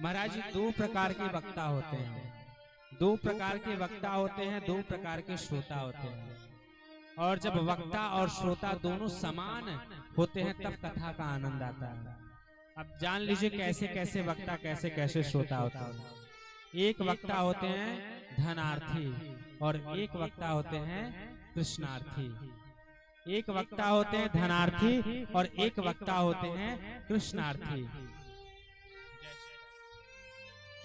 महाराज जी दो प्रकार के वक्ता होते हैं, दो प्रकार के वक्ता होते हैं, दो प्रकार के श्रोता होते हैं। और जब वक्ता और श्रोता दोनों समान होते हैं तब कथा का आनंद आता है। अब जान लीजिए कैसे कैसे वक्ता कैसे कैसे श्रोता होता है। एक वक्ता होते हैं धनार्थी और एक वक्ता होते हैं कृष्णार्थी। एक वक्ता होते हैं धनार्थी और एक वक्ता होते हैं कृष्णार्थी।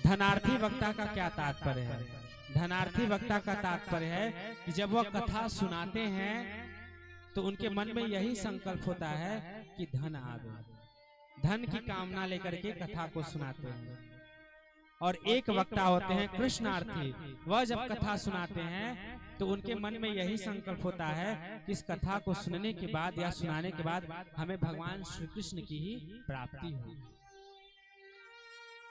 धनार्थी वक्ता का क्या तात्पर्य है? धनार्थी वक्ता का तात्पर्य है कि जब वह कथा सुनाते हैं तो उनके मन में यही संकल्प होता है कि धन आवे, धन की कामना लेकर के कथा को सुनाते हैं। और एक वक्ता होते हैं कृष्णार्थी, वह जब कथा सुनाते हैं तो उनके मन में यही संकल्प होता है कि इस कथा को सुनने के बाद या सुनाने के बाद हमें भगवान श्री कृष्ण की ही प्राप्ति हो।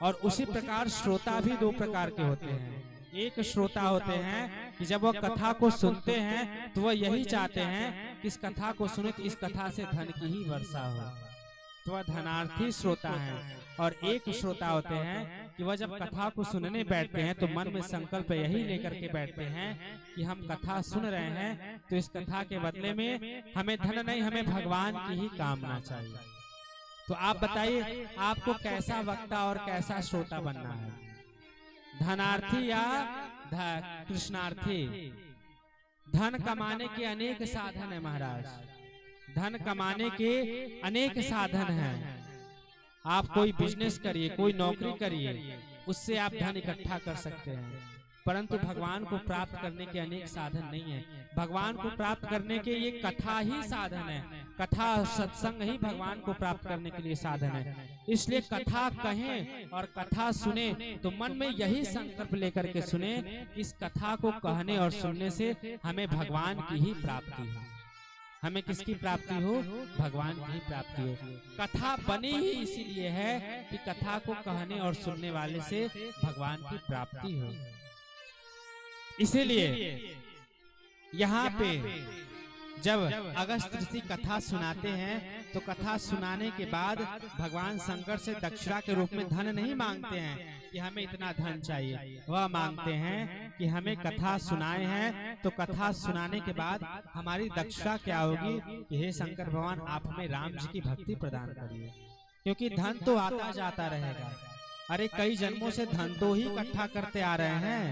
और उसी प्रकार श्रोता भी दो प्रकार के होते हैं। एक श्रोता होते हैं कि जब वह कथा को सुनते हैं तो वह यही चाहते हैं कि इस कथा को सुने तो इस कथा से धन की ही वर्षा हो, तो वह धनार्थी श्रोता है। और एक श्रोता होते हैं कि वह जब कथा को सुनने बैठते हैं तो मन में संकल्प यही लेकर के बैठते हैं कि हम कथा सुन रहे हैं तो इस कथा के बदले में हमें धन नहीं, हमें भगवान की ही कामना चाहिए। तो आप बताइए आपको कैसा वक्ता और कैसा श्रोता बनना है, धनार्थी या कृष्णार्थी? धन कमाने के अनेक साधन है महाराज, धन कमाने के अनेक साधन हैं। आप कोई बिजनेस करिए, कोई नौकरी करिए, उससे आप धन इकट्ठा कर सकते हैं, परंतु भगवान को प्राप्त करने के अनेक साधन नहीं है। भगवान को प्राप्त करने के ये कथा ही साधन है, कथा सत्संग ही भगवान को प्राप्त करने के लिए साधन है। इसलिए कथा कहें और कथा सुने तो मन में यही संकल्प लेकर के सुने, इस कथा को कहने और सुनने से हमें भगवान की ही प्राप्ति हो। हमें किसकी प्राप्ति हो? भगवान की ही प्राप्ति हो। कथा बनी ही इसीलिए है कि कथा को कहने और सुनने वाले से भगवान की प्राप्ति हो। इसीलिए यहाँ पे जब अगस्त ऋषि कथा सुनाते हैं तो कथा सुनाने के बाद भगवान शंकर से दक्षिणा के रूप में धन नहीं मांगते हैं कि हमें इतना धन चाहिए, वह मांगते हैं कि हमें कथा सुनाए हैं तो कथा सुनाने के बाद हमारी दक्षिणा क्या होगी कि हे शंकर भगवान आप हमें राम जी की भक्ति प्रदान करिए, क्योंकि धन तो आता जाता रहेगा। अरे कई जन्मों से धन तो ही इकट्ठा करते आ रहे हैं,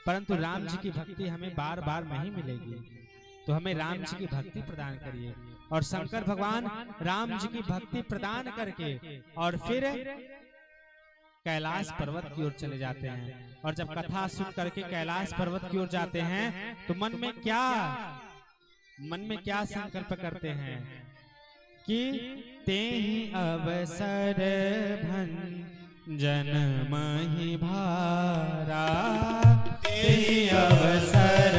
परंतु राम जी की भक्ति हमें बार बार नहीं मिलेगी, तो हमें राम जी की भक्ति प्रदान करिए। और शंकर भगवान राम जी की भक्ति प्रदान करके और फिर कैलाश पर्वत की ओर चले जाते हैं। और जब कथा सुन करके कैलाश पर्वत की ओर जाते हैं तो मन में क्या संकल्प करते हैं कि ते ही अवसर भंजन मही भारा, ते ही अवसर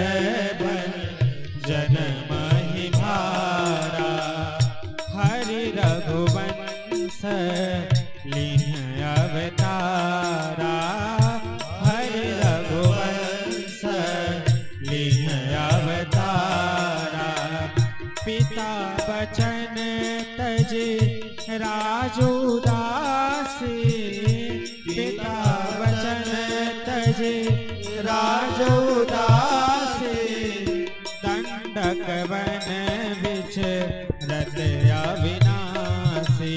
भंजन मही भारा, हरि रघुवंश लीन अवतारा, हरि रघुवंश लीन अवतारा, पिता बचन तज राजोदासी, पिता बचन तज राजोदासी, दंडक वन विचरत अविनाशी,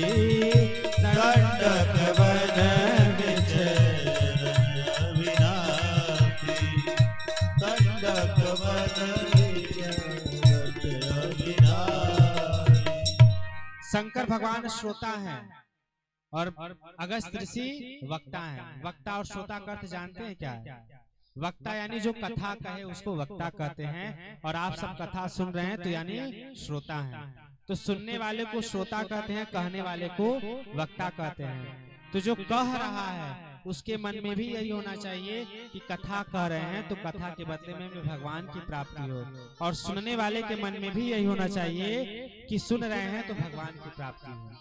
दंडक वन विचरत अविनाशी, दंडक वन विचरत अविनाशी। शंकर भगवान श्रोता हैं और अगस्त ऋषि वक्ता हैं। वक्ता और श्रोता का अर्थ जानते हैं क्या है? वक्ता यानी जो कथा कहे उसको वक्ता कहते हैं, और आप सब कथा सुन रहे हैं तो यानी श्रोता हैं। तो सुनने वाले को श्रोता कहते हैं, कहने वाले को वक्ता कहते हैं। तो जो कह रहा है उसके मन में भी यही होना चाहिए कि कथा कह रहे हैं तो कथा के बदले में भगवान की प्राप्ति हो, और सुनने वाले के मन में भी यही होना चाहिए कि सुन रहे हैं तो भगवान की प्राप्ति हो।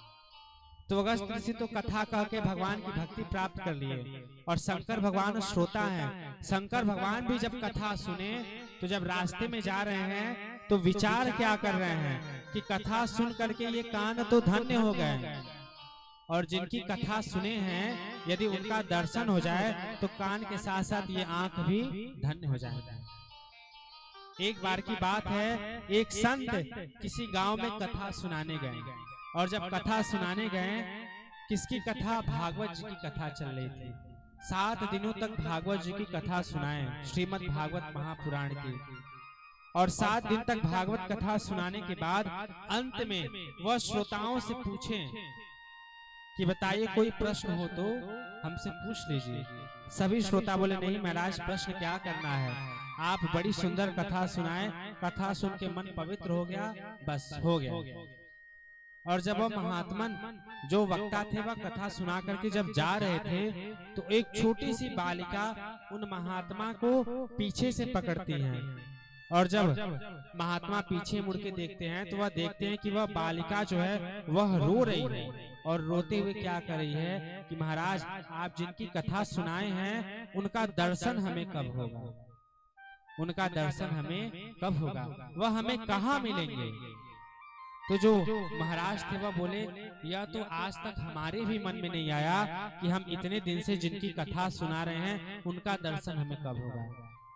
तो अगस्त ऋषि तो कथा कह के भगवान की भक्ति प्राप्त कर लिए, और शंकर भगवान श्रोता हैं। शंकर भगवान भी जब कथा सुने तो जब रास्ते में जा रहे हैं तो विचार क्या कर रहे हैं कि कथा सुन करके ये कान तो धन्य हो गए, और जिनकी कथा सुने हैं यदि उनका दर्शन हो जाए तो कान के साथ साथ ये आंख भी धन्य हो जाएगा। एक बार की बात है, एक संत किसी गांव में कथा सुनाने गए, और जब कथा सुनाने गए, किसकी कथा? भागवत जी की कथा चल रही थी। 7 दिनों तक भागवत जी की कथा सुनाए, श्रीमद् भागवत महापुराण की। और 7 दिन तक भागवत कथा सुनाने के बाद अंत में वह श्रोताओं से पूछे कि बताइए कोई प्रश्न हो तो हमसे पूछ लीजिए। सभी श्रोता बोले नहीं महाराज, प्रश्न क्या करना है, आप बड़ी सुंदर कथा सुनाए, कथा सुन के मन पवित्र हो गया, बस हो गया। और जब वह महात्मन जो वक्ता थे वह कथा सुना करके जब जा रहे थे, तो एक छोटी सी बालिका उन महात्मा को पीछे से पकड़ती है। और जब महात्मा पीछे मुड़ के देखते हैं तो वह देखते हैं कि वह बालिका जो है वह रो रही है, और रोते हुए क्या कर रही है कि महाराज आप जिनकी कथा सुनाए हैं उनका दर्शन हमें कब होगा, उनका दर्शन हमें कब होगा, वह हमें कहाँ मिलेंगे। तो जो महाराज थे वह बोले, यह तो आज तक हमारे भी मन में नहीं आया कि हम इतने दिन से जिनकी कथा सुना रहे हैं उनका दर्शन हमें कब होगा,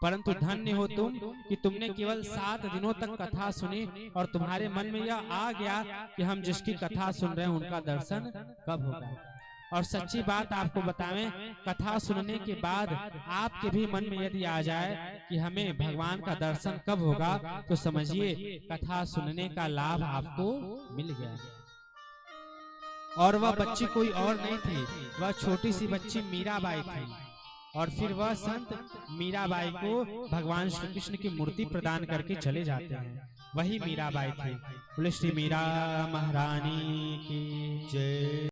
परंतु धन्य हो तुम कि तुमने केवल 7 दिनों तक कथा सुनी और तुम्हारे मन में यह आ गया कि हम जिसकी कथा सुन रहे हैं उनका दर्शन कब होगा। और सच्ची बात आपको बतावें, कथा सुनने के बाद आपके भी मन में यदि आ जाए कि हमें भगवान का दर्शन कब होगा, तो समझिए कथा सुनने का लाभ आपको मिल गया। और वह बच्ची कोई और नहीं थी, वह छोटी सी बच्ची मीराबाई थी। और फिर वह संत मीराबाई को भगवान श्री कृष्ण की मूर्ति प्रदान करके चले जाते हैं, वही मीराबाई थी। बोले श्री मीरा महारानी की जय।